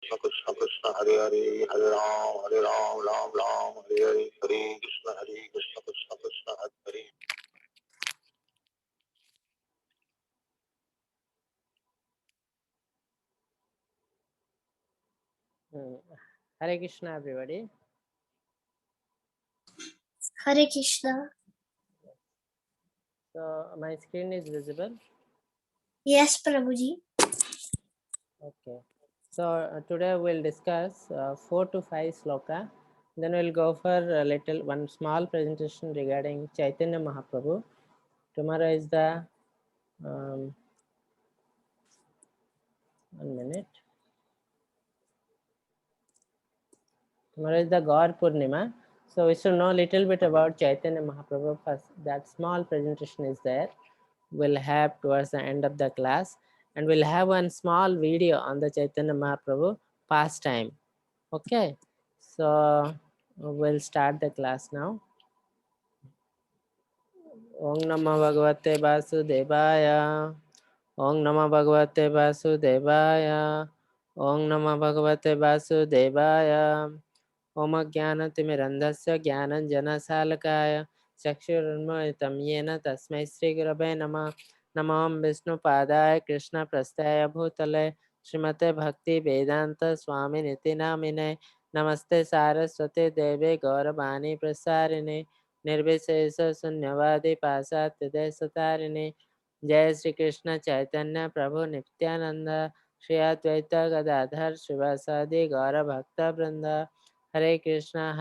Krishna Krishna Hare Hare Hare Ram Ram Ram Hare Hare Hare Krishna Krishna Hare Hare. Hare Krishna, everybody. Hare Krishna. So my screen is visible. Yes, Prabhuji. Okay. So today we'll discuss 4 to 5 sloka. Then we'll go for one small presentation regarding Chaitanya Mahaprabhu. Tomorrow is the 1 minute. Tomorrow is the Gaur Purnima. So we should know a little bit about Chaitanya Mahaprabhu first. That small presentation is there. We'll have towards the end of the class. And we'll have one small video on the Chaitanya Mahaprabhu pastime. Okay. So we'll start the class now. Om Namah Bhagavate Vasudevaya. Om Namah Bhagavate Vasudevaya. Om Namah Bhagavate Vasudevaya. Om Jnanatimirandhasya Jnananjanasalakaya Chakshurunmilitam Yena Tasmai Shri Gurave Namah. Namam Vishnu Padaya Krishna Prasthaya Bhutale Srimate Bhakti Vedanta Swami Niti Namine Namaste Saraswate Deve Gauravani Prasarine Nirvishesha Sunyavadi Pasat Desatarine Jai Shri Krishna Chaitanya Prabhu Nityananda Shri Advaita Gadadhar Shivasadi Gaura Bhakta Vrinda Hare Krishna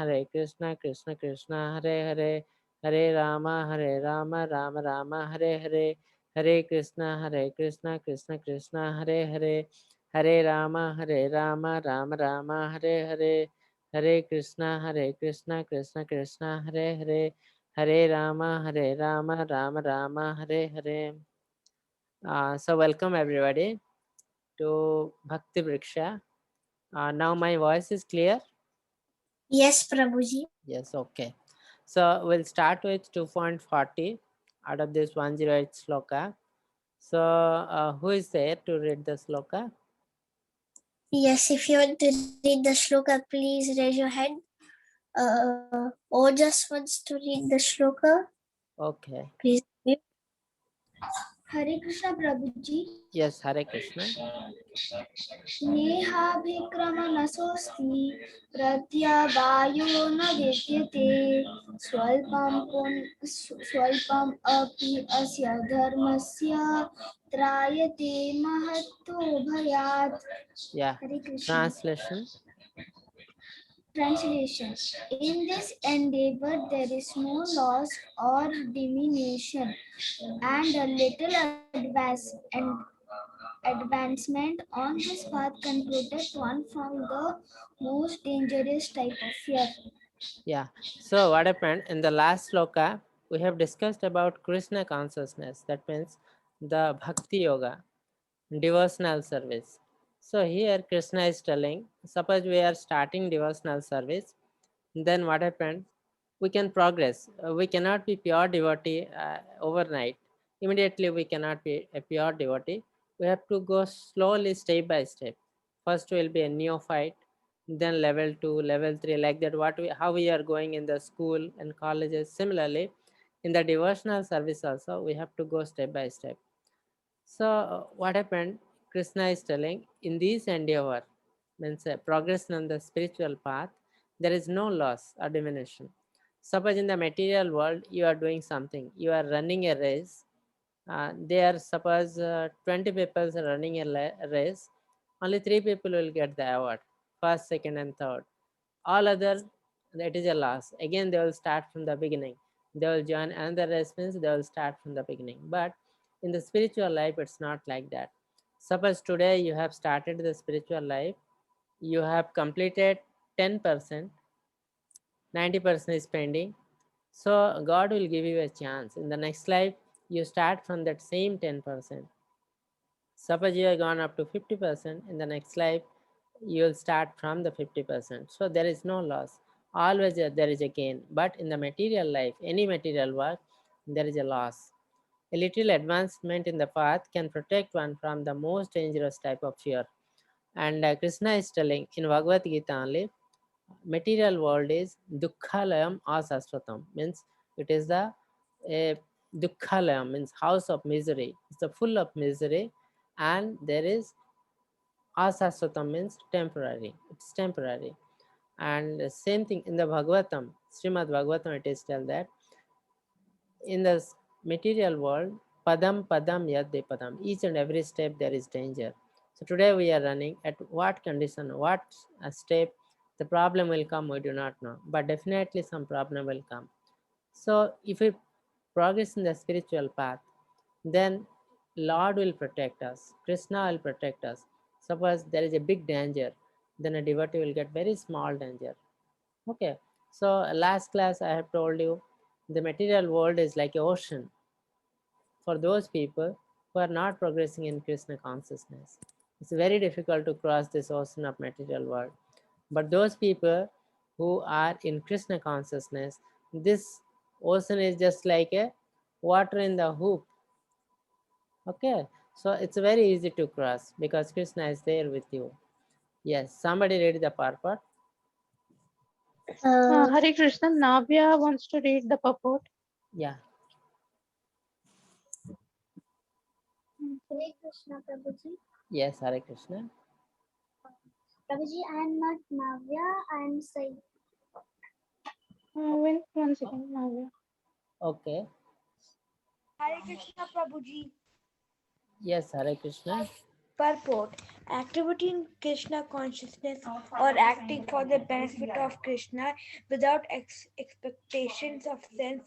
Krishna Krishna Hare Hare Hare Rama Rama Rama Hare Hare Hare Krishna Krishna Krishna Hare Hare Hare Rama Rama Rama Hare Hare Hare Krishna Krishna Krishna Hare Hare Hare Rama Rama Rama Hare Hare. So welcome everybody to Bhakti Vriksha. Now my voice is clear? Yes, Prabhuji. Yes, okay. So we'll start with 2.40 out of this 108 sloka. So who is there to read the sloka? Yes, if you want to read the shloka, please raise your hand. Or just wants to read the shloka. Okay. Please. Hare Krishna Prabhuji. Yes, Hare Krishna. स्नेहाभिक्रमणसोऽस्ति प्रत्यवायो न विद्यते स्वल्पम् अपि अस्य धर्मस्य त्रायते महत्तो भयात्. Yeah. Hare Krishna. Translation. Translation. In this endeavor there is no loss or diminution, and a little advancement on this path can protect one from the most dangerous type of fear. Yeah. So what happened in the last sloka? We have discussed about Krishna consciousness. That means the Bhakti Yoga, devotional service. So here Krishna is telling, suppose we are starting devotional service, then what happened? We can progress. We cannot be pure devotee overnight. Immediately we cannot be a pure devotee. We have to go slowly, step by step. First will be a neophyte, then level 2, level 3, like that. How we are going in the school and colleges. Similarly, in the devotional service also, we have to go step by step. So what happened? Krishna is telling, in this endeavor, means progression on the spiritual path, there is no loss or diminution. Suppose in the material world you are doing something, you are running a race. There, suppose 20 people are running a race, only 3 people will get the award, first, second, and third. All other, that is a loss. Again, they will start from the beginning. They will join another race, means they will start from the beginning. But in the spiritual life, it's not like that. Suppose today you have started the spiritual life, you have completed 10%, 90% is pending. So God will give you a chance. In the next life, you start from that same 10%. Suppose you have gone up to 50%, in the next life, you will start from the 50%. So there is no loss. Always there is a gain. But in the material life, any material work, there is a loss. A little advancement in the path can protect one from the most dangerous type of fear. And Krishna is telling in Bhagavad Gita only, material world is dukkhalayam asasvatam, means it is the dukkhalayam, means house of misery. It's the full of misery, and there is asasvatam means temporary. It's temporary. And the same thing in the Bhagavatam, Srimad Bhagavatam, it is tell that in the material world, padam padam yadde padam, each and every step there is danger. So today we are running at what condition, what step the problem will come, we do not know, but definitely some problem will come. So if we progress in the spiritual path, then Lord will protect us, Krishna will protect us. Suppose there is a big danger, then a devotee will get very small danger. Okay, so last class I have told you the material world is like an ocean for those people who are not progressing in Krishna consciousness. It's very difficult to cross this ocean of material world. But those people who are in Krishna consciousness, this ocean is just like a water in the hoop. Okay, so it's very easy to cross because Krishna is there with you. Yes, somebody read the purport. Hare Krishna, Navya wants to read the purport. Yeah. Hare Krishna, Prabhuji. Yes, Hare Krishna. Prabhuji, I am not Navya, I am Sai. Wait one second, Navya. Okay. Hare Krishna Prabhuji. Yes, Hare Krishna. Purport: activity in Krishna consciousness or acting for the benefit of Krishna without expectations of sense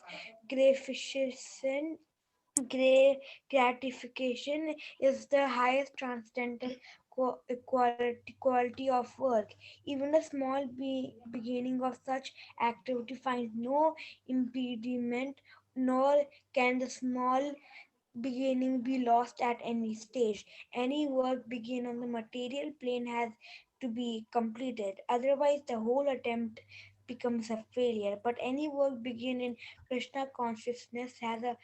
gratification gratification is the highest transcendental quality of work. Even a small beginning of such activity finds no impediment, nor can the small beginning be lost at any stage. Any work begin on the material plane has to be completed, otherwise, the whole attempt becomes a failure. But any work begin in Krishna consciousness has a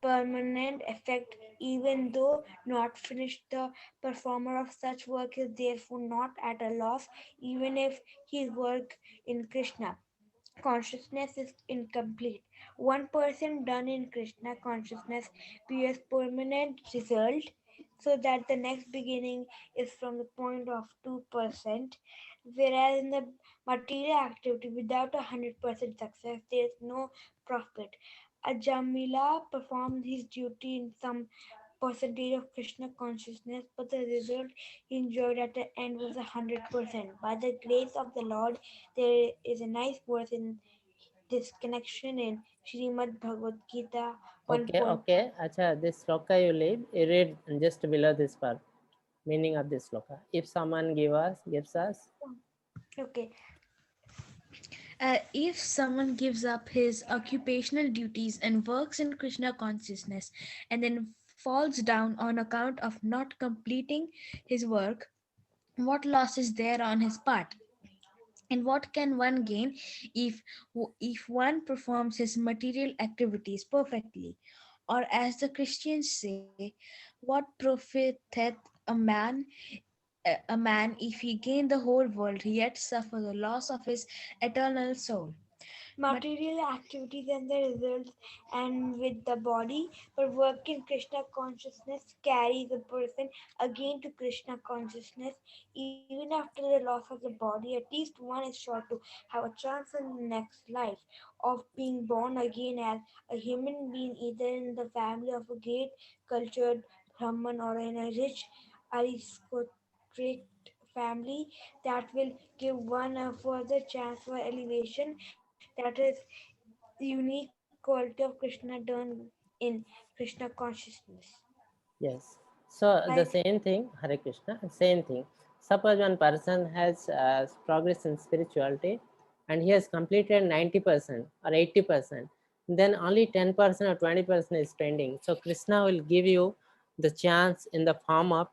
permanent effect, even though not finished. The performer of such work is therefore not at a loss, even if his work in Krishna consciousness is incomplete. 1% done in Krishna consciousness bears permanent result, so that the next beginning is from the point of 2%, whereas in the material activity without 100% success there is no profit. Ajamila performed his duty in some percentage of Krishna consciousness, but the result he enjoyed at the end was 100%. By the grace of the Lord, there is a nice verse in this connection in Srimad Bhagavad Gita 1. Okay, okay. Acha, this sloka you read just below this part. Meaning of this sloka. If someone gives us. Okay. If someone gives up his occupational duties and works in Krishna consciousness and then falls down on account of not completing his work, what loss is there on his part? And what can one gain if one performs his material activities perfectly? Or as the Christians say, what profiteth a man if he gain the whole world yet suffer the loss of his eternal soul? Material activities and the results and with the body, but work in Krishna consciousness carries a person again to Krishna consciousness. Even after the loss of the body, at least one is sure to have a chance in the next life of being born again as a human being, either in the family of a great cultured Brahman or in a rich aristocratic family. That will give one a further chance for elevation. That is the unique quality of Krishna done in Krishna consciousness. Yes. So the Like same thing, Hare Krishna, same thing. Suppose one person has progress in spirituality and he has completed 90% or 80%, then only 10% or 20% is pending. So Krishna will give you the chance in the form of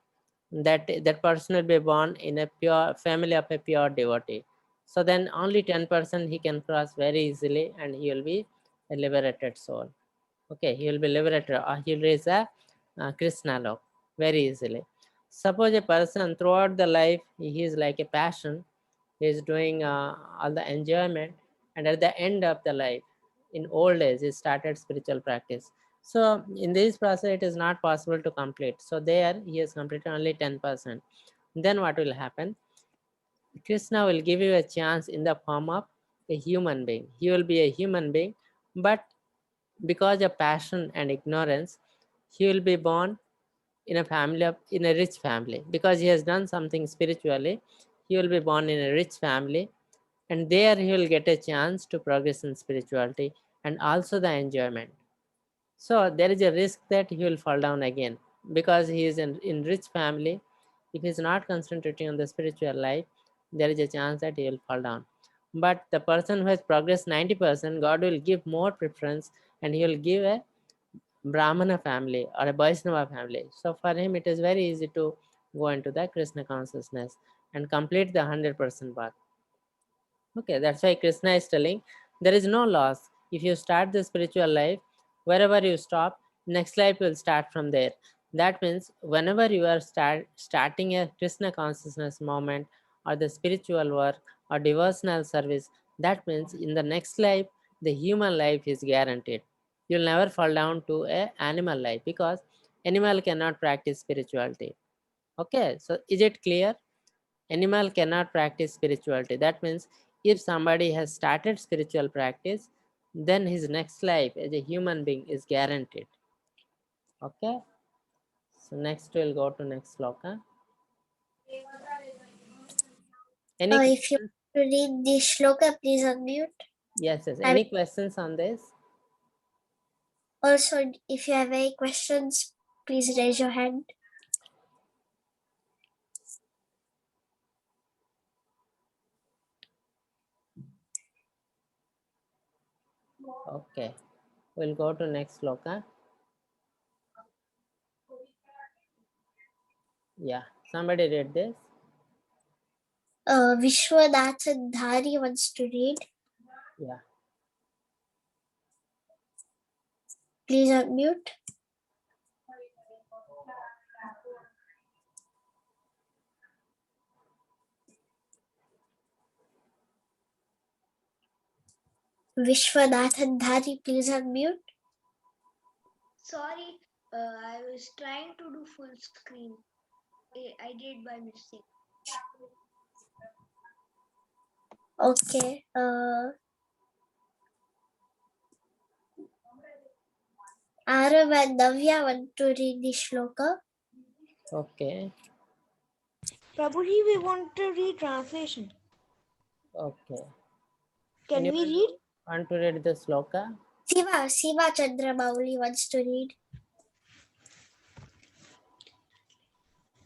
that person will be born in a pure family of a pure devotee. So then only 10% he can cross very easily and he will be a liberated soul. Okay, he will be liberated or he will raise a Krishna lok very easily. Suppose a person throughout the life, he is like a passion, he is doing all the enjoyment, and at the end of the life, in old age, he started spiritual practice. So in this process, it is not possible to complete. So there, he has completed only 10%. Then what will happen? Krishna will give you a chance in the form of a human being. He will be a human being, but because of passion and ignorance, he will be born in a family of, in a rich family, because he has done something spiritually. He will be born in a rich family, and there he will get a chance to progress in spirituality and also the enjoyment. So there is a risk that he will fall down again, because he is in rich family. If he is not concentrating on the spiritual life, there is a chance that he will fall down. But the person who has progressed 90%, God will give more preference, and he will give a Brahmana family or a Vaishnava family. So for him, it is very easy to go into the Krishna consciousness and complete the 100% path. Okay, that's why Krishna is telling there is no loss. If you start the spiritual life, wherever you stop, next life will start from there. That means whenever you are starting a Krishna consciousness moment or the spiritual work or devotional service, that means in the next life, the human life is guaranteed. You'll never fall down to a animal life, because animal cannot practice spirituality. Okay, so is it clear? Animal cannot practice spirituality. That means if somebody has started spiritual practice, then his next life as a human being is guaranteed. Okay, so next we'll go to next sloka. Any If you questions? want to read the shloka, please unmute. Yes, yes. I Any questions on this? Also, if you have any questions, please raise your hand. Okay, we'll go to next sloka. Yeah, somebody read this. Vishwanathan Dhari wants to read. Yeah. Please unmute. Vishwanathan Dhari, please unmute. Sorry, I was trying to do full screen. I did by mistake. Okay. Arav and Navya want to read the shloka. Okay. Prabhuji, we want to read translation. Okay. Can we Anyone read? want to read the sloka? Siva Chandra Mauli wants to read.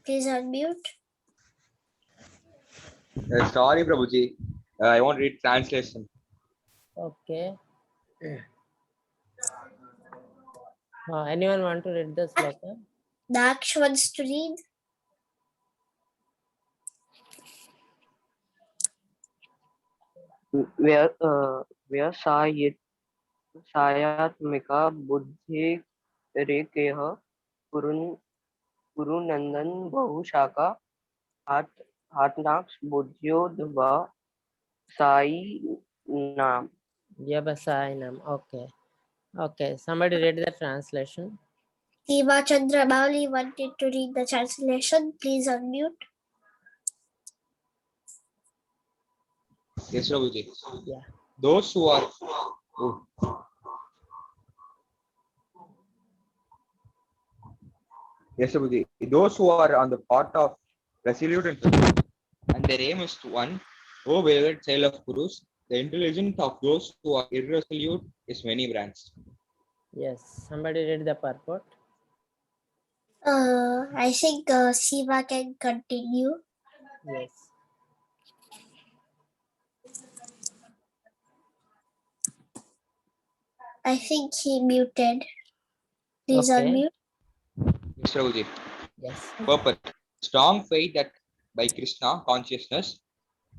Please unmute. Sorry, Prabhuji. I won't read translation. Okay. Anyone want to read the sloka? Daksh wants to read. व्यवसायात्मिका बुद्धिरेकेह कुरुनन्दन बहुशाखा हाटनाक्ष बुद्ध्योद्भव Sai Vyabasayanam. Okay. Okay. Somebody read the translation. Siva Chandra Mauli wanted to read the translation. Please unmute. Yes, Prabhuji. Yeah. Those who are Yes, Prabhuji. Those who are on the path of resolute and their aim is to one, O beloved child of Gurus, the intelligence of those who are irresolute is many branches. Yes. Somebody read the purport. I think Siva can continue. Yes. I think he muted. Please Okay. unmute. Yes, Prabhuji. Yes. Purpose. Strong faith that by Krishna consciousness,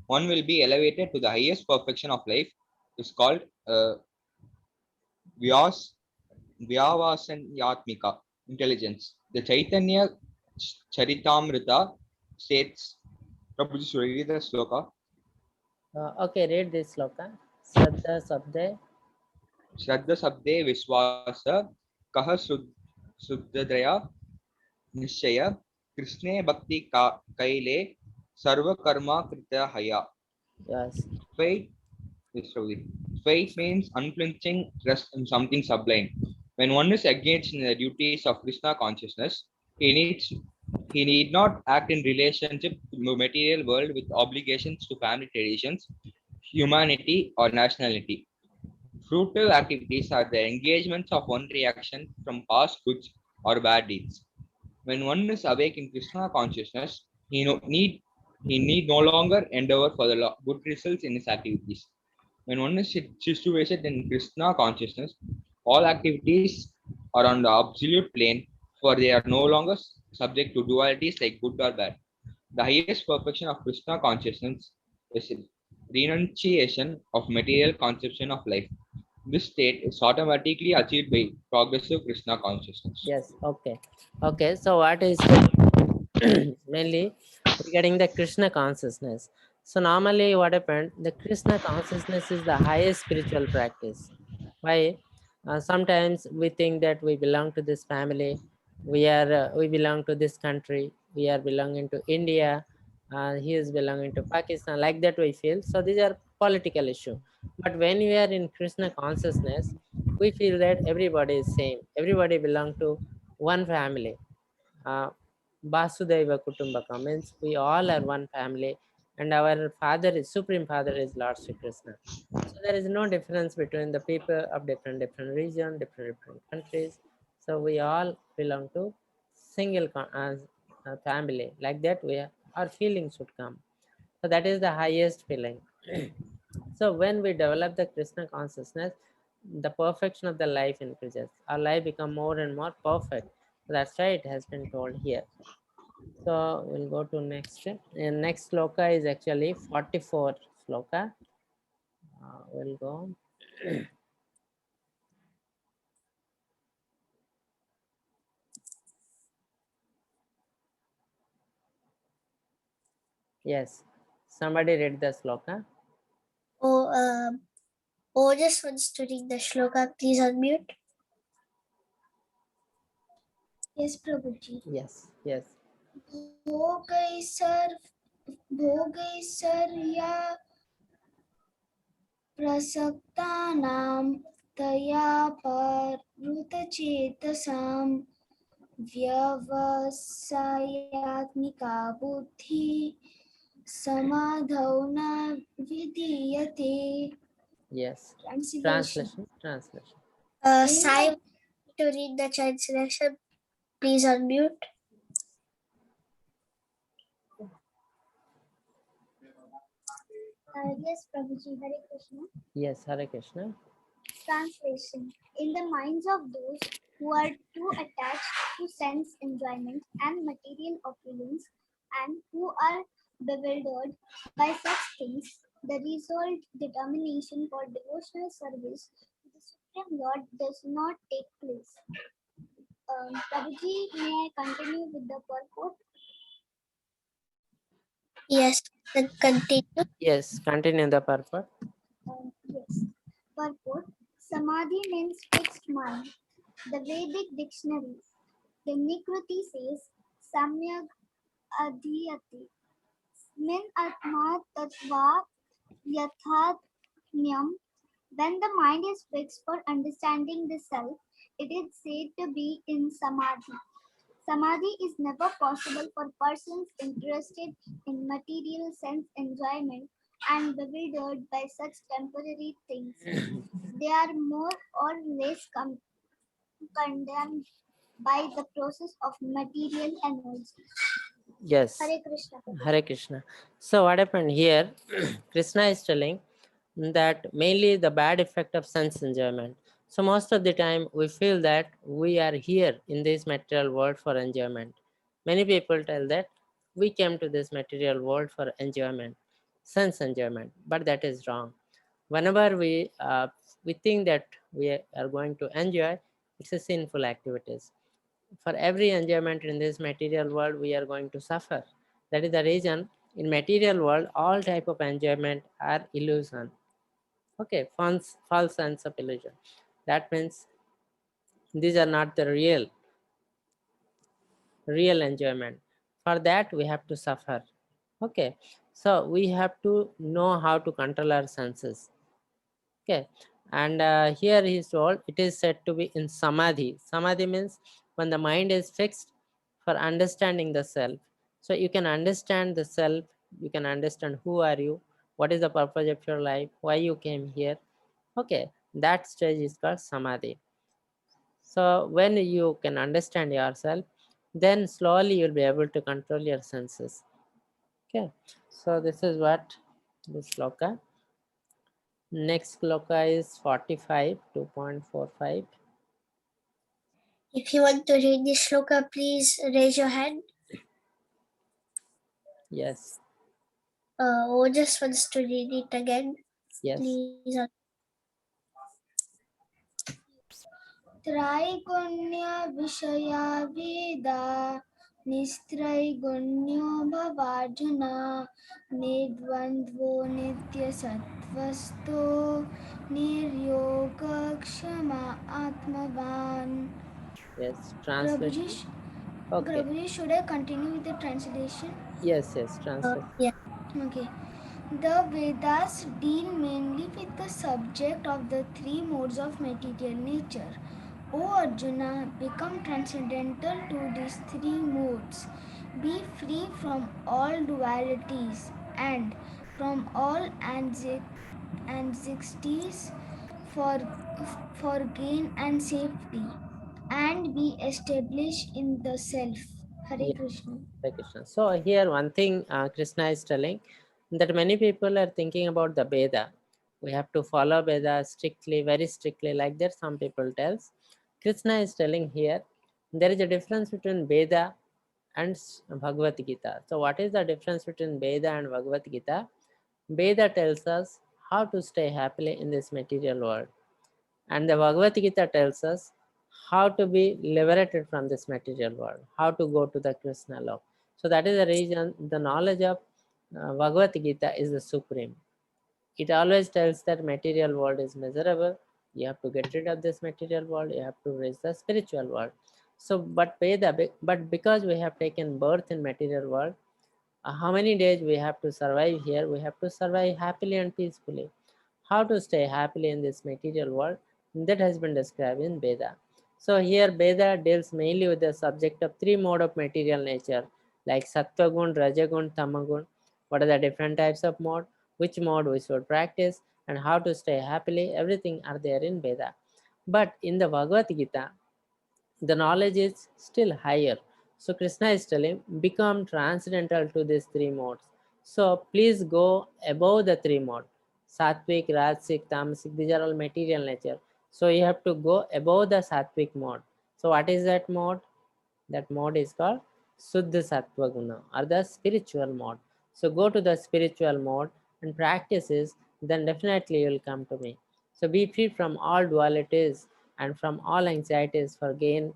one will be elevated to the highest perfection of life is called Vyavasanyatmika intelligence. The Chaitanya Charitamrita states, Prabhuji, should I read the sloka? Okay, read this sloka. Shraddha Sabde. Shraddha Sabde Vishwasa Kaha Suddhadaya Nishaya Krishne Bhakti Kaile Sarva Karma Krita Haya. Yes. Faith Faith means unflinching trust in something sublime. When one is engaged in the duties of Krishna consciousness, he need not act in relationship to the material world with obligations to family traditions, humanity, or nationality. Fruitful activities are the engagements of one reaction from past goods or bad deeds. When one is awake in Krishna consciousness, he need no longer endeavor for the good results in his activities. When one is situated in Krishna consciousness, all activities are on the absolute plane, for they are no longer subject to dualities like good or bad. The highest perfection of Krishna consciousness is renunciation of material conception of life. This state is automatically achieved by progressive Krishna consciousness. Yes. Okay. Okay. So what is mainly regarding the Krishna consciousness? So normally what happened? The Krishna consciousness is the highest spiritual practice. Why? Sometimes we think that we belong to this family, we belong to this country, we are belonging to India, he is belonging to Pakistan. Like that we feel. So these are political issue. But when we are in Krishna consciousness, we feel that everybody is same. Everybody belong to one family. Uh, Vasudeva Kutumbakam means we all are one family, and our father is Supreme Father is Lord Sri Krishna. So there is no difference between the people of different region, different countries. So we all belong to single family. Like that, our feelings should come. So that is the highest feeling. So when we develop the Krishna consciousness, the perfection of the life increases. Our life become more and more perfect. That's why it has been told here. So we'll go to next. And next sloka is actually 44 sloka. We'll go. Yes. Somebody read the sloka. Ojas wants to read the shloka. Please unmute. Yes, Prabhuji. Yes. Yes. भोगैसर्या प्रसक्तानां तया परुतचेतसां व्यवसायात्मिका बुद्धि समाधौ न विधीयते. Yes. Translation. Translation. Sai to read the translation. Please unmute. Yes, Prabhuji. Hare Krishna. Yes. Hare Krishna. Translation. In the minds of those who are too attached to sense enjoyment and material opulence, and who are bewildered by such things, the result determination for devotional service to the Supreme Lord does not take place. Prabhuji, may I continue with the purport? Yes, continue. Yes. Continue the purport. Yes. Purport. Samadhi means fixed mind. The Vedic dictionary, the Nikruti says, Samyag adhiyati. Min atma tatva yathatmyam. When the mind is fixed for understanding the self, it is said to be in samadhi. Samadhi is never possible for persons interested in material sense enjoyment and bewildered by such temporary things. They are more or less condemned by the process of material energy. Yes. Hare Krishna. Hare Krishna. So what happened here? Krishna is telling that mainly the bad effect of sense enjoyment. So most of the time we feel that we are here in this material world for enjoyment. Many people tell that we came to this material world for enjoyment, sense enjoyment, but that is wrong. Whenever we think that we are going to enjoy, it's a sinful activities. for every enjoyment in this material world, we are going to suffer. That is the reason in material world, all type of enjoyment are illusion. Okay, false sense of illusion. That means these are not the real enjoyment. For that, we have to suffer. Okay, so we have to know how to control our senses. Okay, and here he is told it is said to be in samadhi. Samadhi means when the mind is fixed for understanding the self. So you can understand the self, you can understand who are you, what is the purpose of your life, why you came here. Okay, that stage is called samadhi. So when you can understand yourself, then slowly you'll be able to control your senses. Okay, so this is what this sloka. Next sloka is 45, 2.45. If you want to read this shloka, please raise your hand. Yes, Just wants to read it again. yes. Please. त्रैगुण्य विषया वेदा निस्त्रैगुण्यो भवार्जुन निर्द्वन्द्वो नित्यसत्त्वस्थो निर्योगक्षमा आत्मवान्. Yes, translation. Okay. Prabhuji, should I continue with the translation? Yes, translation. Yeah. Okay. The Vedas deal mainly with the subject of the three modes of material nature. O Arjuna, become transcendental to these three modes. Be free from all dualities and from all anxieties for gain and safety, and be established in the self. Hare Yeah. Krishna. Hare Krishna. So here one thing Krishna is telling, that many people are thinking about the Veda. We have to follow Veda strictly, very strictly, like that some people tells. Krishna is telling here, there is a difference between Veda and Bhagavad Gita. So what is the difference between Veda and Bhagavad Gita? Veda tells us how to stay happily in this material world. And the Bhagavad Gita tells us how to be liberated from this material world, how to go to the Krishna love. So that is the reason the knowledge of Bhagavad Gita is the supreme. It always tells that material world is miserable. You have to get rid of this material world. You have to raise the spiritual world. So, but because we have taken birth in material world, how many days we have to survive here? We have to survive happily and peacefully. How to stay happily in this material world, that has been described in Veda. So here Veda deals mainly with the subject of three modes of material nature, like Sattva Gun, Rajagun, Tamagun. What are the different types of mode, which mode we should practice, and how to stay happily, everything are there in Veda. But in the Bhagavad Gita, the knowledge is still higher. So Krishna is telling, become transcendental to these three modes. So please go above the three modes. Sattvic, Rajasic, Tamasic, these are all material nature. So you have to go above the Sattvic mode. So what is that mode? That mode is called Suddha Sattva Guna, or the spiritual mode. So go to the spiritual mode and practice this, then definitely you will come to me. So be free from all dualities and from all anxieties for gain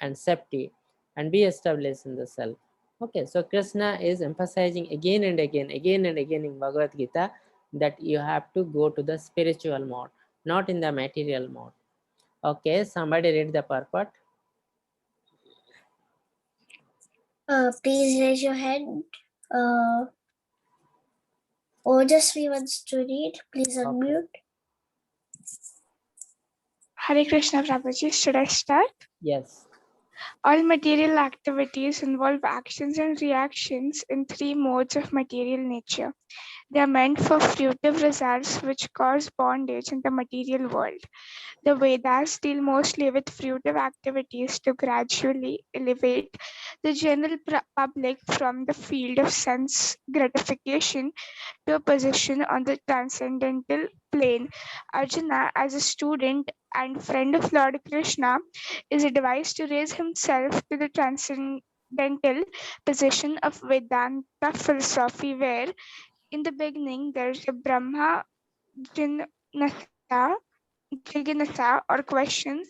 and safety, and be established in the self. Okay, so Krishna is emphasizing again and again in Bhagavad Gita that you have to go to the spiritual mode, not in the material mode. Okay, somebody read the purport. Please raise your hand. Ojasvi wants to read. Please unmute. Hare Krishna Prabhuji, should I start? Yes. All material activities involve actions and reactions in three modes of material nature. They are meant for fruitive results which cause bondage in the material world. The Vedas deal mostly with fruitive activities to gradually elevate the general public from the field of sense gratification to a position on the transcendental plane. Arjuna, as a student and friend of Lord Krishna, is advised to raise himself to the transcendental position of Vedanta philosophy, where in the beginning there's a Brahma Jinatha Jignasa or questions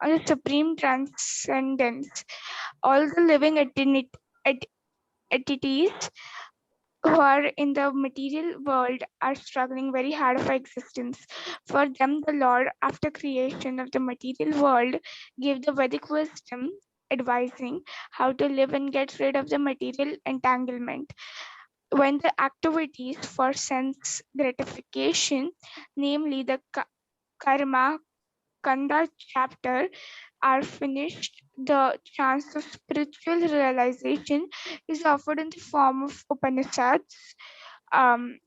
on the supreme transcendence. All the living entities who are in the material world are struggling very hard for existence. For them, the Lord, after creation of the material world, gave the Vedic wisdom advising how to live and get rid of the material entanglement. When the activities for sense gratification, namely the karma kanda chapter, are finished, the chance of spiritual realization is offered in the form of Upanishads,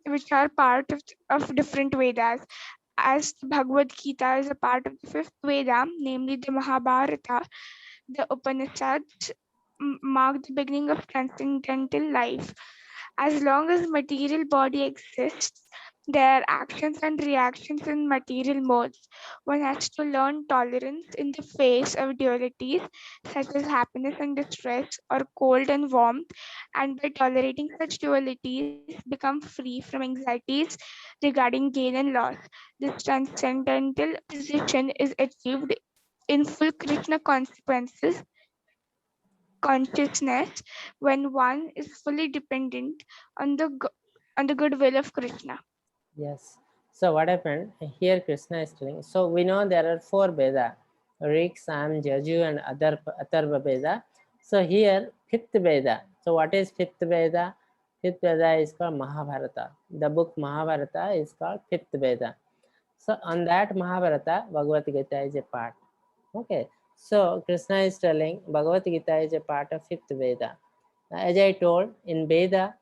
which are part of different Vedas. As the Bhagavad Gita is a part of the fifth Veda, namely the Mahabharata, the Upanishads mark the beginning of transcendental life. As long as material body exists, there are actions and reactions in material modes. One has to learn tolerance in the face of dualities such as happiness and distress or cold and warmth, and by tolerating such dualities become free from anxieties regarding gain and loss. This transcendental position is achieved in full Krishna consequences consciousness when one is fully dependent on the goodwill of Krishna. Yes. So what happened here? Krishna is telling. So we know there are 4 Veda: Rig, Sam, Jaju, and Atharva Veda. So here 5th Veda. So what is 5th Veda? 5th Veda is called Mahabharata. The book Mahabharata is called 5th Veda. So on that Mahabharata, Bhagavad Gita is a part. Okay. So Krishna is telling Bhagavad Gita is a part of 5th Veda. As I told, in Veda,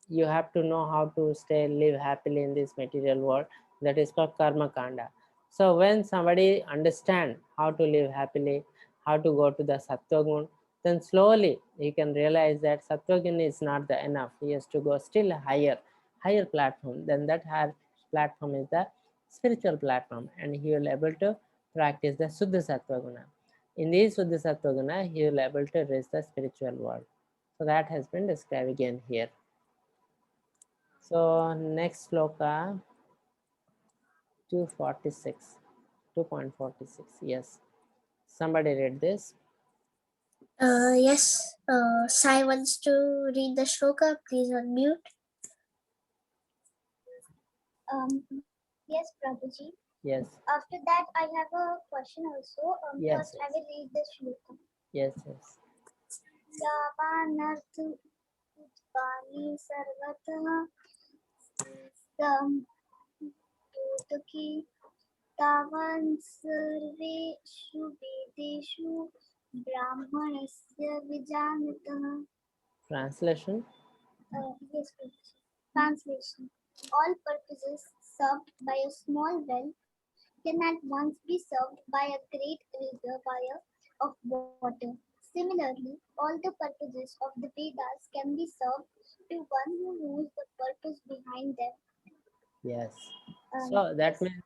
you have to know how to live happily in this material world. That is called karma kanda. So when somebody understand how to live happily, how to go to the sattva gun, then slowly he can realize that sattva gun is not the enough. He has to go still higher platform. Then that higher platform is the spiritual platform, and he will able to practice the Suddha Sattva Guna. In this Suddha Sattva Guna, he will able to reach the spiritual world. So that has been described again here. So next sloka 246, 2.46. Yes. Somebody read this. Yes. Sai wants to read the shloka. Please unmute. Yes, Prabhuji. Yes. After that, I have a question also. Yes, First, I will read the shloka. Yes, yes. Yavanarthu Utpani Sarvatah Samutaki Tavan Sarveshu Vedeshu Brahmanasya Vijanatah. Translation. Yes, please. Translation. All purposes served by a small well can at once be served by a great reservoir of water. Similarly, all the purposes of the Vedas can be served to one who knows the purpose behind them. Yes. So that means,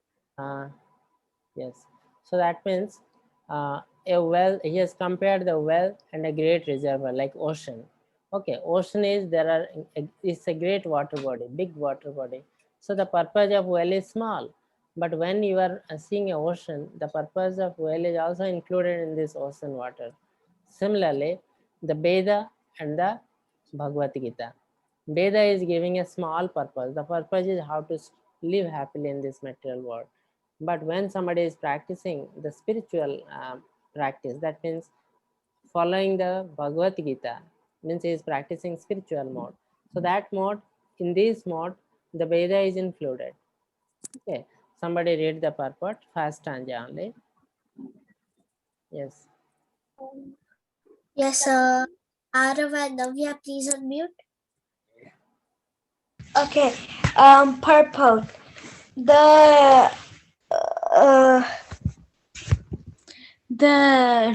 yes. So that means a well, he has compared the well and a great reservoir like ocean. Okay, ocean is, it's a great water body, big water body. So the purpose of well is small. But when you are seeing an ocean, the purpose of well is also included in this ocean water. Similarly, the Veda and the Bhagavad Gita. Veda is giving a small purpose. The purpose is how to live happily in this material world. But when somebody is practicing the spiritual practice, that means following the Bhagavad Gita, means he is practicing spiritual mode. So that mode, in this mode, the Veda is included. Okay, somebody read the purport, first stanza only. Yes. Yes, Arava and Navya, please unmute. Okay. Purport. The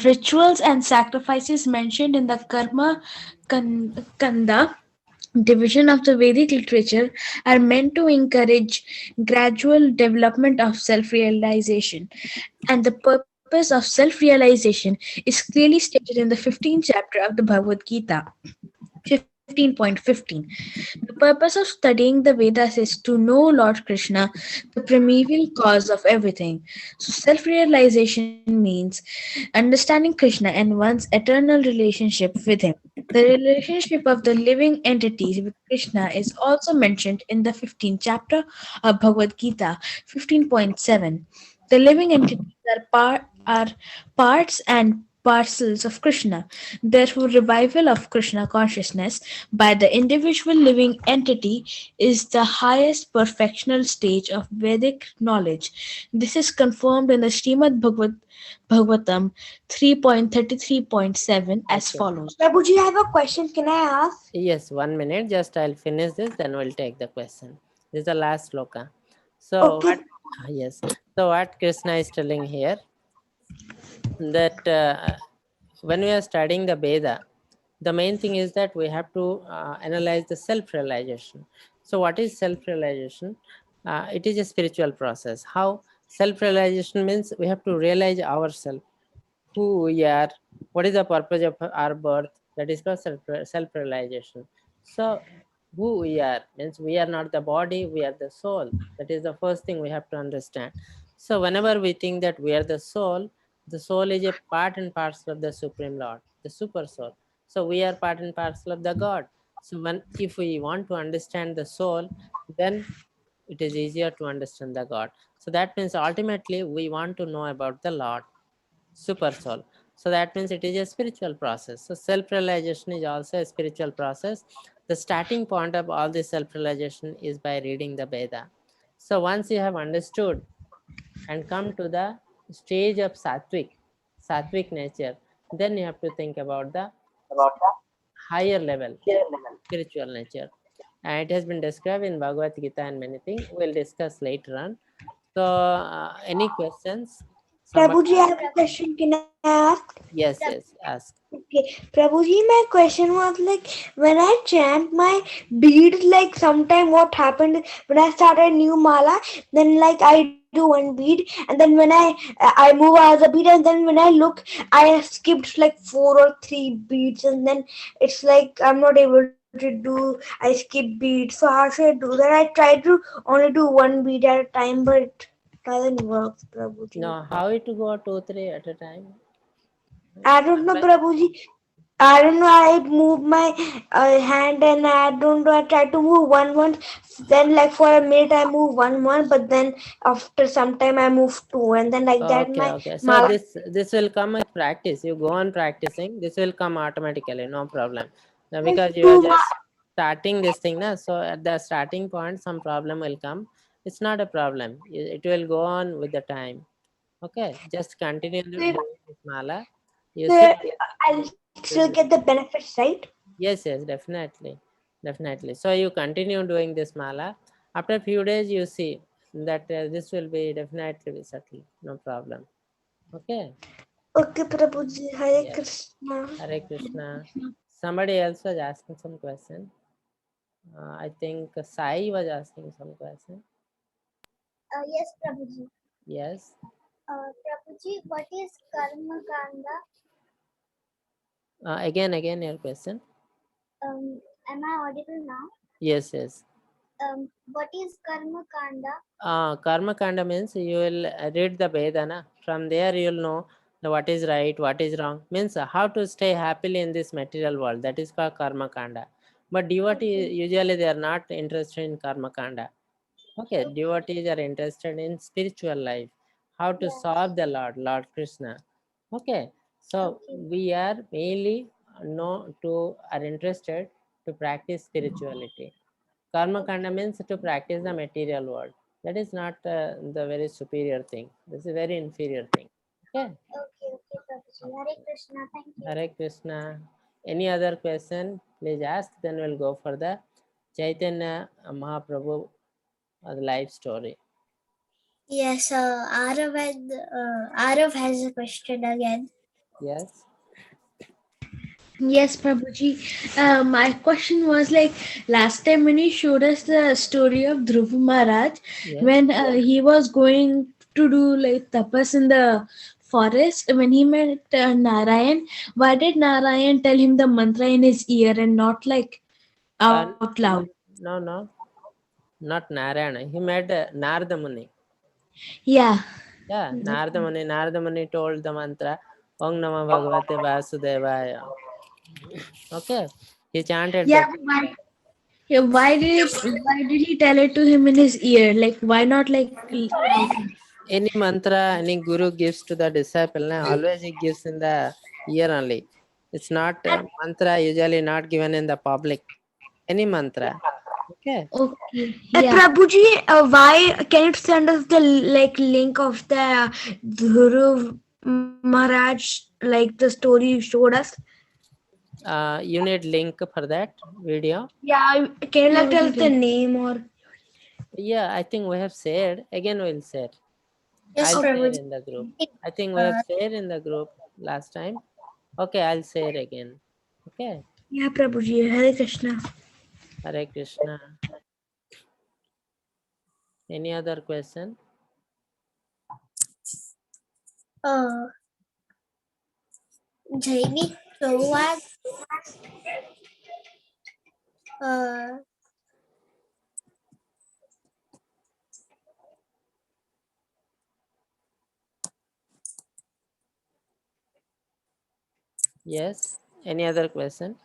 rituals and sacrifices mentioned in the Karma Kanda division of the Vedic literature are meant to encourage gradual development of self-realization, and the purpose of self-realization is clearly stated in the 15th chapter of the Bhagavad Gita. 15.15. The purpose of studying the Vedas is to know Lord Krishna, the primeval cause of everything. So, self realization means understanding Krishna and one's eternal relationship with him. The relationship of the living entities with Krishna is also mentioned in the 15th chapter of Bhagavad Gita 15.7. The living entities are parts and parcels of Krishna. Therefore, revival of Krishna consciousness by the individual living entity is the highest perfectional stage of Vedic knowledge. This is confirmed in the Bhagavatam 3.33.7 as Okay. follows. Prabhuji, I have a question. Can I ask? Yes, 1 minute. Just I'll finish this, then we'll take the question. This is the last sloka. So Okay. yes. So what Krishna is telling here, that when we are studying the Veda, the main thing is that we have to analyze the self-realization. So what is self-realization? It is a spiritual process. How self-realization means we have to realize ourselves, who we are, what is the purpose of our birth. That is called self-realization. So who we are means we are not the body, we are the soul. That is the first thing we have to understand. So whenever we think that we are the soul is a part and parcel of the Supreme Lord, the super soul. So we are part and parcel of the God. So if we want to understand the soul, then it is easier to understand the God. So that means ultimately we want to know about the Lord, super soul. So that means it is a spiritual process. So self-realization is also a spiritual process. The starting point of all this self-realization is by reading the Veda. So once you have understood and come to the stage of sattvic nature, then you have to think about the higher level spiritual nature, and it has been described in Bhagavad Gita and many things we'll discuss later on. So any questions? Prabhuji, I have a question. Can I ask? Yes, ask. Okay, Prabhuji, my question was like when I chant my beads, like sometime what happened is when I started new mala, then like I do one bead, and then when I move out of the bead, and then when I look, I skipped like 4 or 3 beads, and then it's like I'm not able to do. I skip beads. So how should I do that? I try to only do one bead at a time, but it doesn't work, Prabhuji. No, how it to go 2-3 at a time? I don't know, Prabhuji. I don't know. I move my hand and I don't know. I try to move one. Then, like for a minute, I move one. But then after some time, I move two, and then like that, Okay. So this will come with practice. You go on practicing. This will come automatically. No problem. Now, because you are just starting this thing now. So at the starting point, some problem will come. It's not a problem. It will go on with the time. Okay. Just continue doing this mala. You see. I'll still get the benefits, right? Yes, definitely. So you continue doing this mala. After a few days, you see that this will be definitely settled. No problem. Okay. Okay, Prabhuji. Hare Krishna. Hare Krishna. Somebody else was asking some question. I think Sai was asking some question. Yes, Prabhuji. Yes. Prabhuji, what is Karma Kanda? Again, your question. Am I audible now? Yes. What is Karma Kanda? Karma Kanda means you will read the Vedana. From there you will know what is right, what is wrong. Means how to stay happily in this material world. That is called Karma Kanda. But devotees usually they are not interested in Karma Kanda. Okay, devotees are interested in spiritual life. How to serve the Lord Krishna. Okay, so we are mainly are interested to practice spirituality. Karma Kanda means to practice the material world. That is not the very superior thing. This is a very inferior thing. Okay. Okay, Prabhuji. Hare Krishna. Thank you. Hare Krishna. Any other question? Please ask. Then we'll go for the Chaitanya Mahaprabhu life story. Yes, Arav has a question again. Yes. Yes, Prabhuji. My question was like last time when you showed us the story of Dhruv Maharaj, when he was going to do like tapas in the forest, when he met Narayan, why did Narayan tell him the mantra in his ear and not like out loud? No, not Narayana. He met Narada Muni. Yeah. Yeah, Narada Muni told the mantra Om Namah Bhagavate Vasudevaya. Okay, he chanted Yeah. that. Why? Yeah. Why did he tell it to him in his ear? Like, why not like loudly? Any mantra any guru gives to the disciple, always he gives in the ear only. It's not mantra usually not given in the public. Any mantra. Okay. Okay. Yeah. Prabhuji, why can you send us the link of the Dhruv Maharaj, like the story you showed us? You need link for that video. Yeah. Can you tell us the name or? Yeah, I think we have shared. Again, we'll share. Yes, I'll share Prabhuji. in the group. I think we have shared in the group last time. Okay, I'll share again. Okay. Yeah, Prabhuji. Hare Krishna. Hare Krishna. Any other question? Jamie Prabhupada, Yes. Any other question?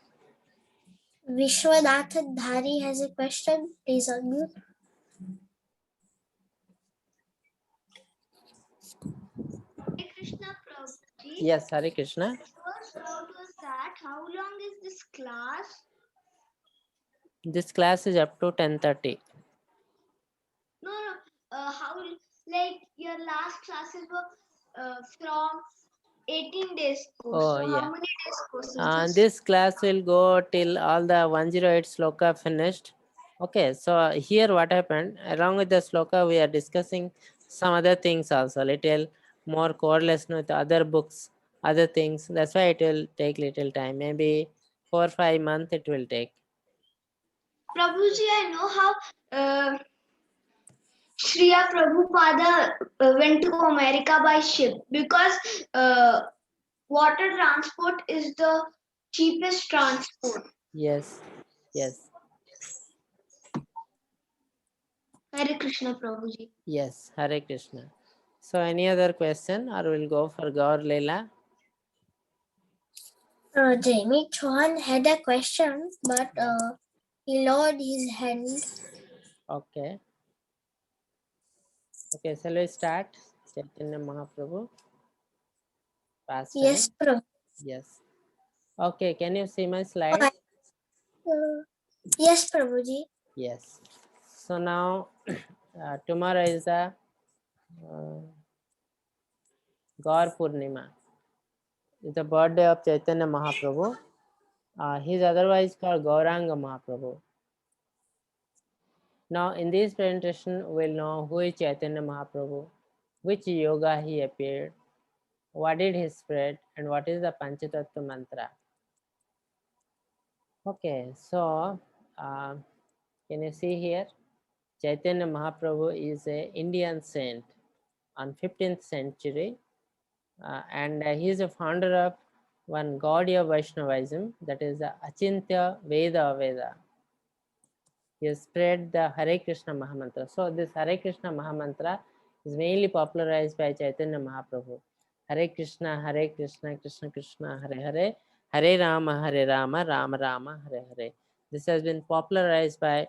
Vishwanathan Dhari has a question. Please unmute. Hare Krishna Prabhuji. Yes, Hare Krishna. First doubt was that how long is this class? This class is up to 10:30. No, how like your last classes were from 18 days course. Oh, So yeah. how many days course is this? This class will go till all the 108 sloka finished. Okay, so here what happened, along with the sloka, we are discussing some other things also, little more correlation with other books, other things. That's why it will take little time, maybe 4 or 5 months it will take. Prabhuji, I know how Sriya Prabhupada went to America by ship because water transport is the cheapest transport. Yes, yes, Hare Krishna Prabhuji. yes, Hare Krishna. So any other question or we'll go for Gaur Leela? Jamie Chauhan had a question, but he lowered his hand. Okay. Okay, shall we start? Chaitanya Mahaprabhu. Past Yes, time. Prabhu. Yes. Okay, can you see my slide? Yes, Prabhuji. Yes. So now, tomorrow is the Gaur Purnima. It's the birthday of Chaitanya Mahaprabhu. He is otherwise called Gauranga Mahaprabhu. Now, in this presentation, we'll know who is Chaitanya Mahaprabhu, which yoga he appeared, what did he spread, and what is the Panchatattva mantra. Okay, so can you see here? Chaitanya Mahaprabhu is an Indian saint on 15th century, and he is a founder of one Gaudiya Vaishnavism, that is the Achintya Veda Veda. He has spread the Hare Krishna Mahamantra. So this Hare Krishna Mahamantra is mainly popularized by Chaitanya Mahaprabhu. Hare Krishna, Krishna Krishna, Hare Hare, Hare Rama, Rama Rama, Hare Hare. This has been popularized by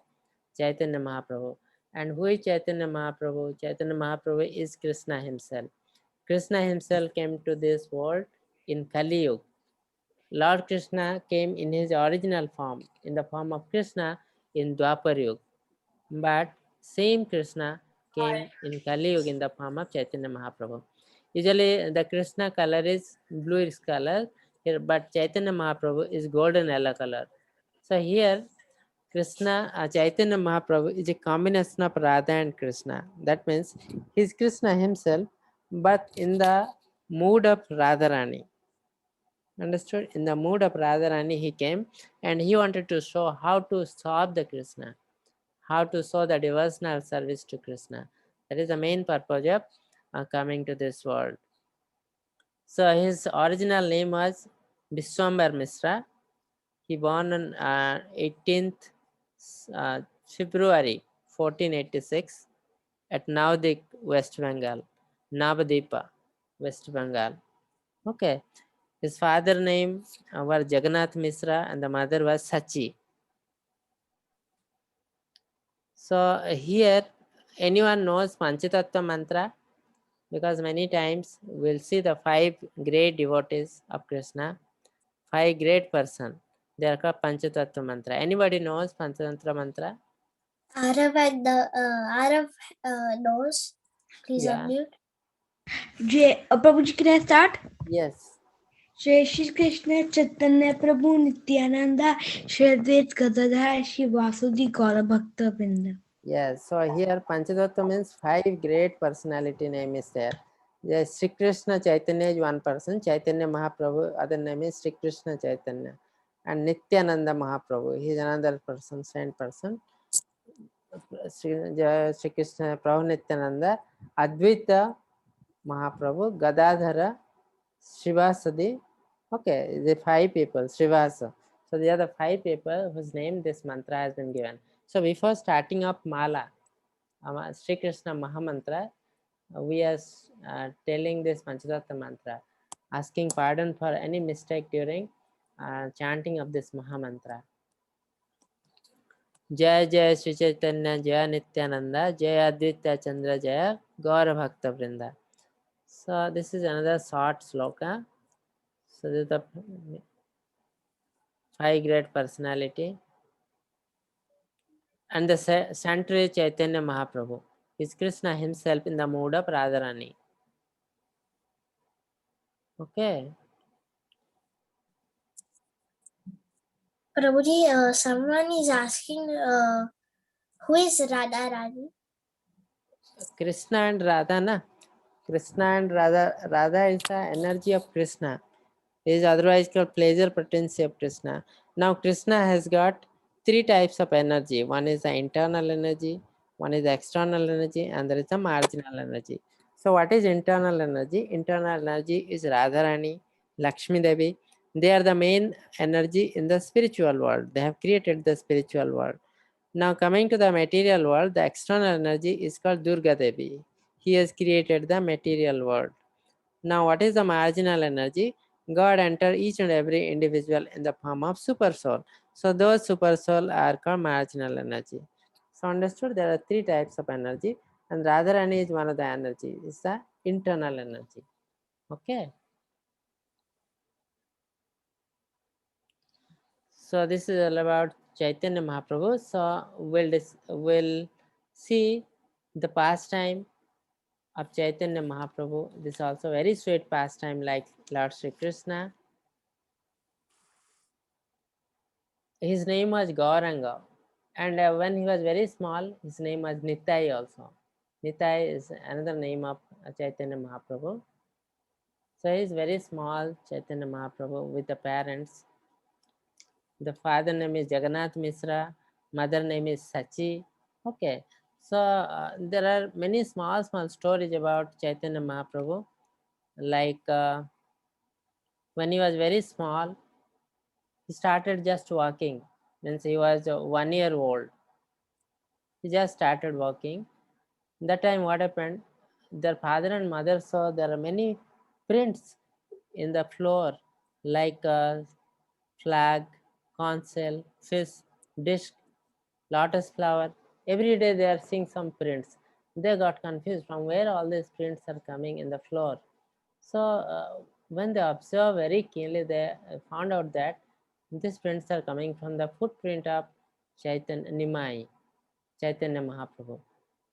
Chaitanya Mahaprabhu. And who is Chaitanya Mahaprabhu? Chaitanya Mahaprabhu is Krishna himself. Krishna himself came to this world in Kali Yuga. Lord Krishna came in his original form, in the form of Krishna in Dwapar Yuga. But same Krishna came in Kali Yuga in the form of Chaitanya Mahaprabhu. Usually the Krishna color is bluish color, here, but Chaitanya Mahaprabhu is golden yellow color. So here Krishna, Chaitanya Mahaprabhu is a combination of Radha and Krishna. That means he is Krishna himself, but in the mood of Radharani. Understood? In the mood of Radharani he came and he wanted to show how to serve the Krishna, how to show the devotional service to Krishna. That is the main purpose of coming to this world. So his original name was Vishwambar Mishra. He born on 18th February 1486 at Navdik, West Bengal. Navadipa, West Bengal. Okay. His father name was Jagannath Misra and the mother was Sachi. So here, anyone knows Panchatattva mantra? Because many times we'll see the 5 great devotees of Krishna, 5 great person. They are called Panchatattva mantra. Anybody knows Panchatattva mantra? Arav at the Arav knows. Please Yeah. unmute. Prabhuji, can I start? Yes. Shri Shri Krishna Chaitanya Prabhu Nityananda Shri Advait Gadadhar Shri Vasudi Gaura Bhakta Vrinda. Yes. So here Panchatattva means 5 great personality name is there. Yes, Sri Krishna Chaitanya is one person. Chaitanya Mahaprabhu, other name is Sri Krishna Chaitanya. And Nityananda Mahaprabhu, he is another person, saint person. Sri Krishna Prabhu Nityananda, Advaita Mahaprabhu, Gadadhara, Srivasadi. Okay, the 5 people, Srivasa. So they are the 5 people whose name this mantra has been given. So before starting up Mala, Sri Krishna Mahamantra, we are telling this Panchatattva mantra, asking pardon for any mistake during chanting of this Mahamantra. Jai Jai Sri Chaitanya Jai Nityananda Jai Advaita Chandra Jai Gaura Bhakta Vrinda. So this is another short sloka. So this is the 5 great personality. And the center is Chaitanya Mahaprabhu. Is Krishna himself in the mood of Radharani. Okay. Prabhuji, someone is asking who is Radha Rani? Krishna and Radha, na? Krishna and Radha. Radha is the energy of Krishna. It is otherwise called pleasure potency of Krishna. Now Krishna has got 3 types of energy. One is the internal energy, one is the external energy, and there is the marginal energy. So what is internal energy? Internal energy is Radharani, Lakshmi Devi. They are the main energy in the spiritual world. They have created the spiritual world. Now coming to the material world, the external energy is called Durga Devi. He has created the material world. Now what is the marginal energy? God entered each and every individual in the form of super soul. So those super soul are called marginal energy. So understood, there are 3 types of energy, and Radharani is one of the energy. It's the internal energy. Okay. So this is all about Chaitanya Mahaprabhu. So we'll see the pastime of Chaitanya Mahaprabhu. This is also very sweet pastime like Lord Sri Krishna. His name was Gauranga, and when he was very small, his name was Nitai also. Nitai is another name of Chaitanya Mahaprabhu. So he is very small, Chaitanya Mahaprabhu, with the parents. The father name is Jagannath Misra, mother name is Sachi. Okay, so there are many small stories about Chaitanya Mahaprabhu. Like when he was very small, he started just walking. Means he was 1 year old. He just started walking. That time what happened? Their father and mother saw there are many prints in the floor, like flag, conch shell, fish, dish, lotus flower. Every day they are seeing some prints. They got confused from where all these prints are coming in the floor. So when they observe very keenly, they found out that these prints are coming from the footprint of Chaitanya Nimai, Chaitanya Mahaprabhu.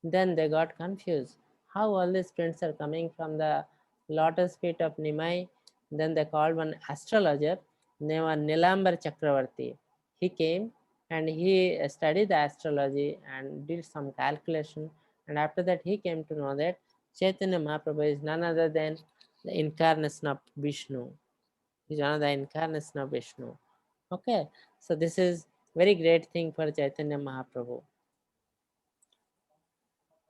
Then they got confused. How all these prints are coming from the lotus feet of Nimai? Then they called one astrologer named Nilambar Chakravarti. He came and he studied the astrology and did some calculation. And after that, he came to know that Chaitanya Mahaprabhu is none other than the incarnation of Vishnu. He's one of the incarnation of Vishnu. Okay, so this is very great thing for Chaitanya Mahaprabhu.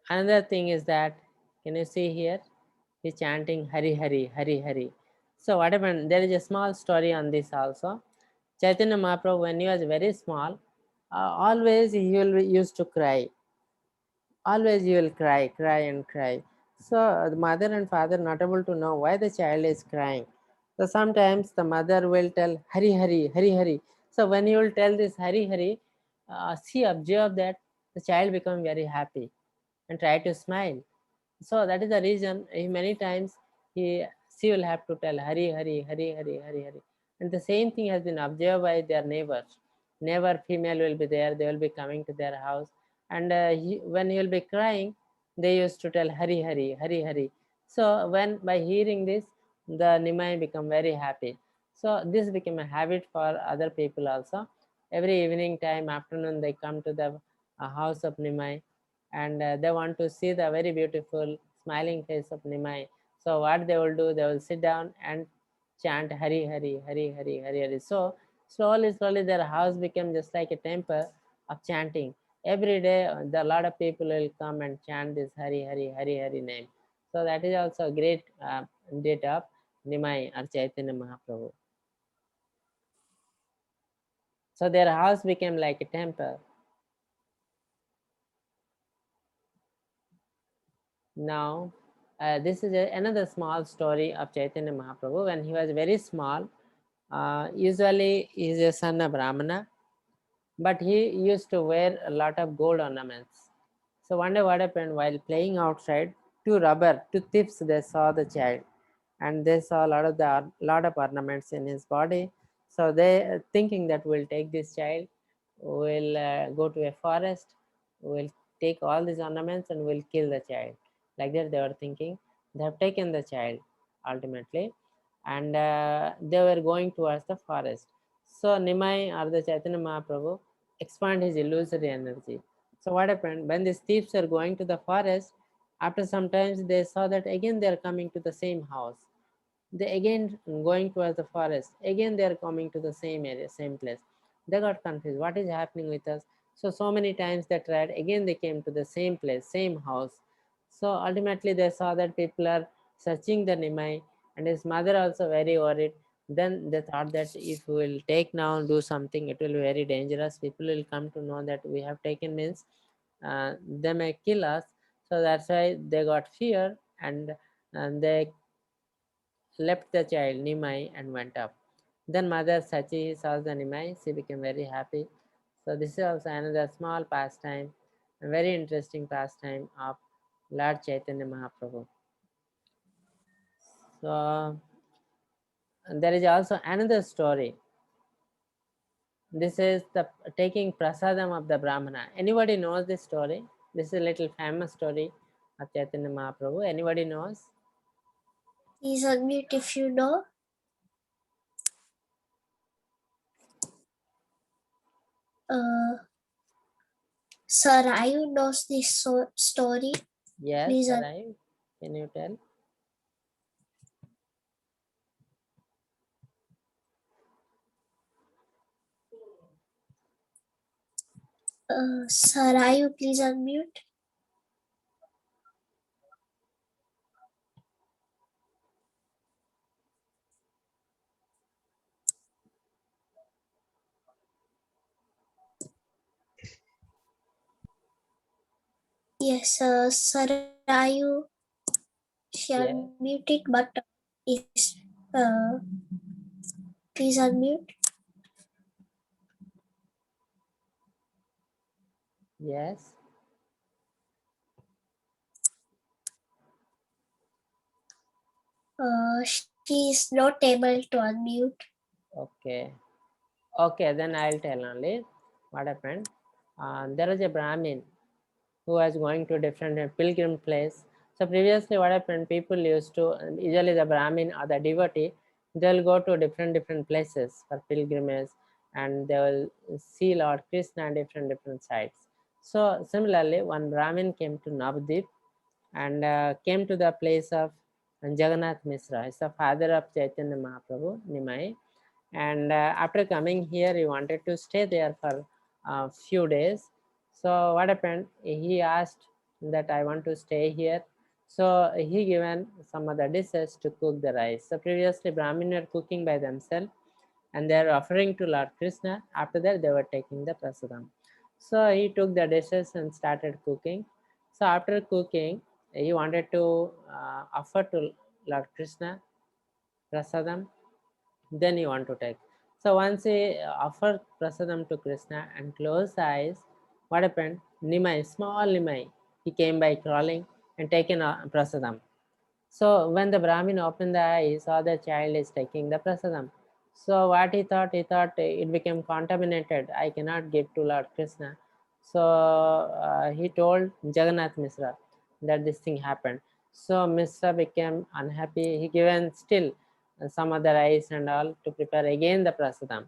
Another thing is that, can you see here? He's chanting Hari Hari, Hari Hari. So what happened? There is a small story on this also. Chaitanya Mahaprabhu, when he was very small, always he will be used to cry. Always he will cry and cry. So the mother and father not able to know why the child is crying. So sometimes the mother will tell, "Hari Hari, Hari Hari." So when you will tell this Hari Hari, she observe that the child become very happy and try to smile. So that is the reason many times she will have to tell Hari Hari, Hari Hari, Hari Hari. And the same thing has been observed by their neighbors. Neighbor female will be there, they will be coming to their house, and when he will be crying, they used to tell Hari Hari, Hari Hari. So when by hearing this, the Nimai become very happy. So this became a habit for other people also. Every evening time, afternoon, they come to the house of Nimai, and they want to see the very beautiful smiling face of Nimai. So what they will do, they will sit down and chant Hari Hari, Hari Hari, Hari Hari. So slowly their house became just like a temple of chanting. Every day, a lot of people will come and chant this Hari Hari, Hari Hari name. So that is also a great date of Nimai or Chaitanya Mahaprabhu. So their house became like a temple. Now, this is another small story of Chaitanya Mahaprabhu. When he was very small, usually he is a son of Brahmana, but he used to wear a lot of gold ornaments. So one day what happened, while playing outside, two thieves, they saw the child, and they saw a lot of ornaments in his body. So they thinking that we'll take this child, we'll go to a forest, we'll take all these ornaments and we'll kill the child. Like that they were thinking. They have taken the child ultimately, and they were going towards the forest. So Nimai or the Chaitanya Mahaprabhu expand his illusory energy. So what happened, when these thieves are going to the forest, after some times they saw that again they are coming to the same house. They again going towards the forest, again they are coming to the same area, same place. They got confused, what is happening with us? So many times they tried, again they came to the same place, same house. So ultimately they saw that people are searching the Nimai, and his mother also very worried. Then they thought that if we will take now and do something, it will be very dangerous. People will come to know that we have taken, means they may kill us. So that's why they got fear, and they left the child Nimai and went up. Then mother Sachi saw the Nimai, she became very happy. So this is also another small pastime, a very interesting pastime of Lord Chaitanya Mahaprabhu. So there is also another story. This is the taking prasadam of the Brahmana. Anybody knows this story? This is a little famous story of Chaitanya Mahaprabhu. Anybody knows? Please unmute if you know. Sarayu knows this story. Yes, Please Sarai, can you tell? Sarayu, please unmute. Yes, Sarayu, she Yeah. unmuted, but is please unmute. Yes. She is not able to unmute. Okay. Okay, then I'll tell only what happened. There was a Brahmin who was going to different pilgrim place. So previously what happened, people used to, usually the Brahmin or the devotee, they'll go to different places for pilgrimage, and they will see Lord Krishna at different sites. So similarly, one Brahmin came to Navadip and came to the place of Jagannath Misra. He's the father of Chaitanya Mahaprabhu, Nimai. And after coming here, he wanted to stay there for a few days. So what happened, he asked that I want to stay here. So he given some other dishes to cook the rice. So previously Brahmin were cooking by themselves, and they are offering to Lord Krishna. After that they were taking the prasadam. So he took the dishes and started cooking. So after cooking, he wanted to offer to Lord Krishna prasadam, then he want to take. So once he offered prasadam to Krishna and closed the eyes, what happened? Nimai, small Nimai, he came by crawling and taken prasadam. So when the Brahmin opened the eye, he saw the child is taking the prasadam. So what he thought it became contaminated. I cannot give to Lord Krishna. So he told Jagannath Misra that this thing happened. So Misra became unhappy. He given still some other rice and all to prepare again the prasadam.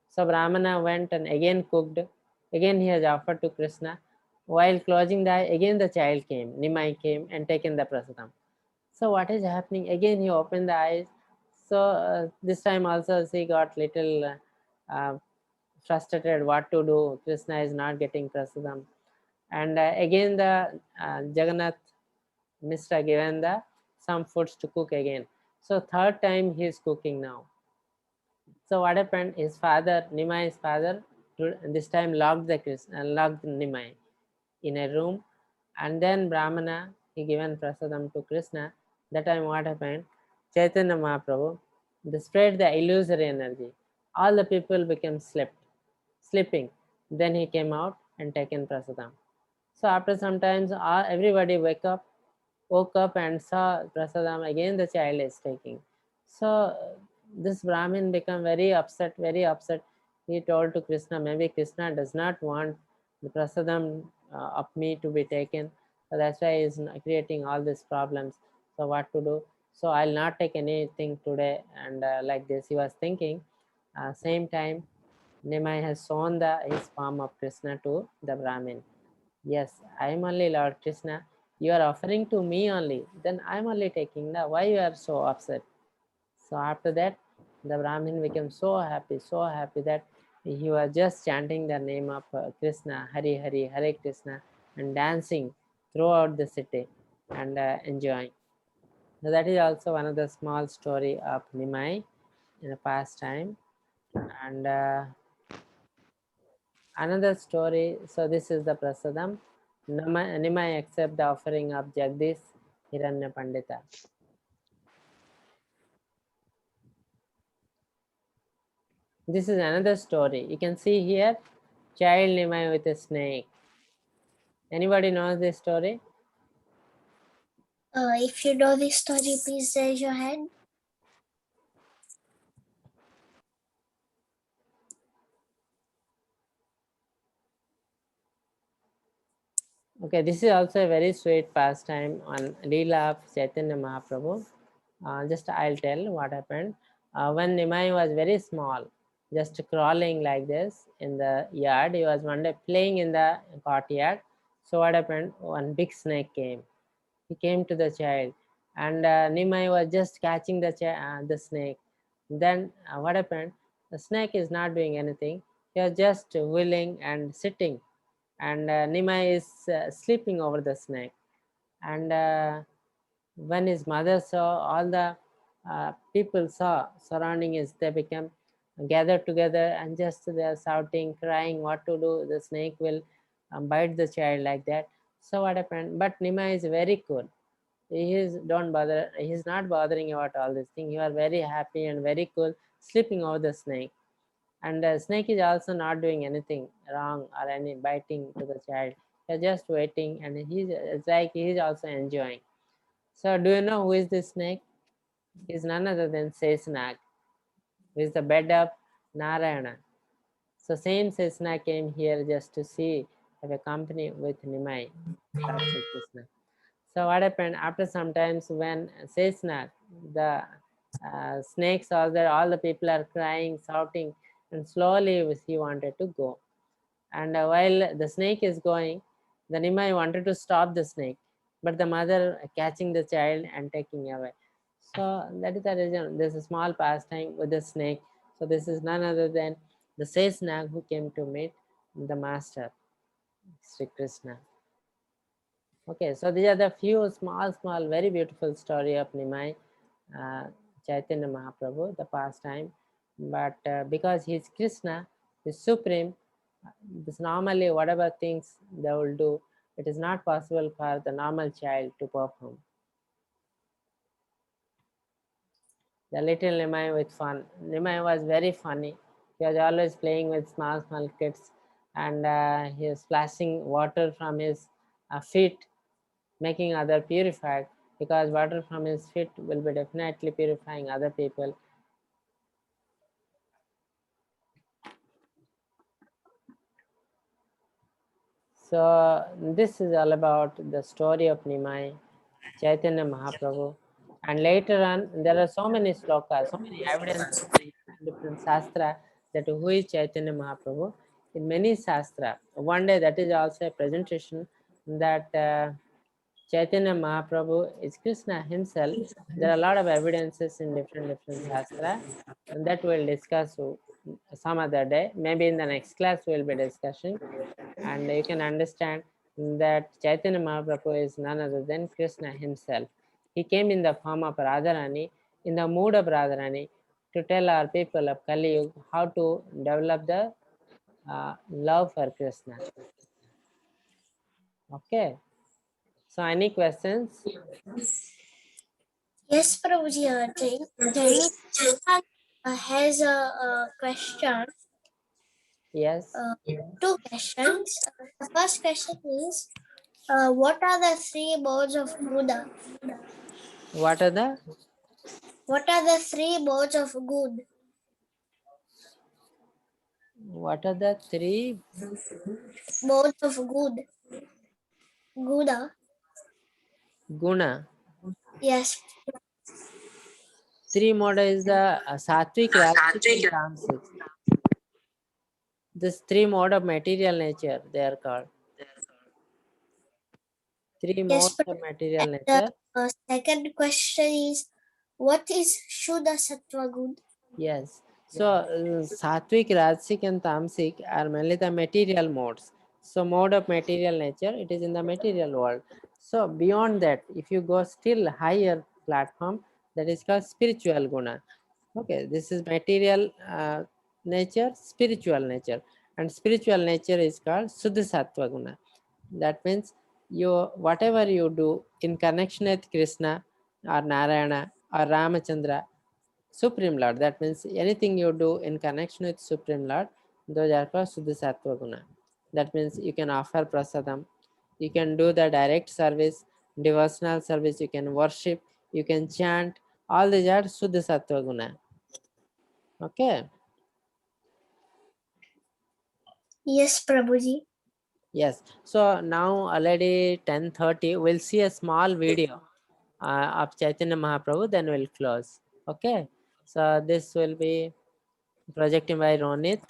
So Brahmana went and again cooked. Again he has offered to Krishna. While closing the eye, again the child came, Nimai came and taken the prasadam. So what is happening? Again he opened the eyes. So this time also she got little frustrated what to do. Krishna is not getting prasadam. And again the Jagannath Mishra given the some foods to cook again. So third time he is cooking now. So what happened? His father, Nimai's father, this time locked Nimai in a room, and then Brahmana he given prasadam to Krishna. That time what happened? Chaitanya Mahaprabhu, they spread the illusory energy. All the people became sleeping. Then he came out and taken prasadam. So after some time, everybody woke up and saw prasadam. Again the child is taking. So this Brahmin became very upset, very upset. He told to Krishna, maybe Krishna does not want the prasadam of me to be taken. So that's why he's creating all these problems. So what to do? So I'll not take anything today. And like this, he was thinking. Same time, Nimai has shown his form of Krishna to the Brahmin. Yes, I am only Lord Krishna. You are offering to me only. Then I am only taking. Now, why you are so upset? So after that, the Brahmin became so happy that he was just chanting the name of Krishna, Hari Hari, Hare Krishna, and dancing throughout the city and enjoying. So that is also one of the small story of Nimai in the past time. And another story, so this is the prasadam. Nimai accept the offering of Jagdish Hiranya Pandita. This is another story. You can see here, child Nimai with a snake. Anybody knows this story? If you know this story, please raise your hand. Okay, this is also a very sweet pastime on Leela of Chaitanya Mahaprabhu. Just I'll tell what happened. When Nimai was very small, just crawling like this in the yard, he was one day playing in the courtyard. So what happened? One big snake came. He came to the child, and Nimai was just catching the snake. Then what happened? The snake is not doing anything. He was just willing and sitting, and Nimai is sleeping over the snake. And when his mother saw, all the people saw surrounding is, they became gathered together and just they are shouting, crying, what to do? The snake will bite the child like that. So what happened? But Nimai is very cool. He is don't bother. He's not bothering about all this thing. You are very happy and very cool, sleeping over the snake. And the snake is also not doing anything wrong or any biting to the child. They're just waiting, and it's like he's also enjoying. So do you know who is this snake? He's none other than Sesnag, who is the bed of Narayana. So same Sesnag came here just to see, have a company with Nimai, Lord Sri Krishna. So what happened after sometimes when Sesnag, the snakes are there, all the people are crying, shouting, and slowly he wanted to go. And while the snake is going, the Nimai wanted to stop the snake, but the mother catching the child and taking away. So that is the reason. There's a small pastime with the snake. So this is none other than the Sesnag who came to meet the master, Sri Krishna. Okay, so these are the few small, very beautiful story of Nimai, Chaitanya Mahaprabhu, the pastime. But because he is Krishna, he is supreme, This normally, whatever things they will do, it is not possible for the normal child to perform. The little Nimai with fun. Nimai was very funny. He was always playing with small kids, and he was splashing water from his feet, making other purified, because water from his feet will be definitely purifying other people. So this is all about the story of Nimai, Chaitanya Mahaprabhu. And later on, there are so many slokas, so many evidences in different sastra that who is Chaitanya Mahaprabhu. In many sastra, one day that is also a presentation that Chaitanya Mahaprabhu is Krishna himself. There are a lot of evidences in different sastra, and that we'll discuss some other day. Maybe in the next class we'll be discussing, and you can understand that Chaitanya Mahaprabhu is none other than Krishna himself. He came in the form of Radharani, in the mood of Radharani, to tell our people of Kali Yuga how to develop the love for Krishna. Okay. So any questions? Yes, Prabhuji. Jani has a question. Yes. Two questions. The first question is, what are the three modes of Buddha? What are the three modes of good? What are the three modes of good? Guna. Guna? Yes. Three modes is the sattvic, rajasic, and tamasic. This three mode of material nature, they are called. Three modes of material nature. The second question is, what is Shuddha Sattva good? Yes. So sattvic, rajasic, and tamasic are mainly the material modes. So mode of material nature, it is in the material world. So beyond that, if you go still higher platform, that is called spiritual guna. Okay, this is material nature, spiritual nature, and spiritual nature is called Suddha Sattva Guna. That means you whatever you do in connection with Krishna or Narayana or Ramachandra, Supreme Lord. That means anything you do in connection with Supreme Lord, those are called Suddha Sattva Guna. That means you can offer prasadam, you can do the direct service, devotional service, you can worship, you can chant. All these are Suddha Sattva Guna. Okay. Yes, Prabhuji. Yes. So now already 10:30. We'll see a small video of Chaitanya Mahaprabhu. Then we'll close. Okay. So this will be projected by Ronit.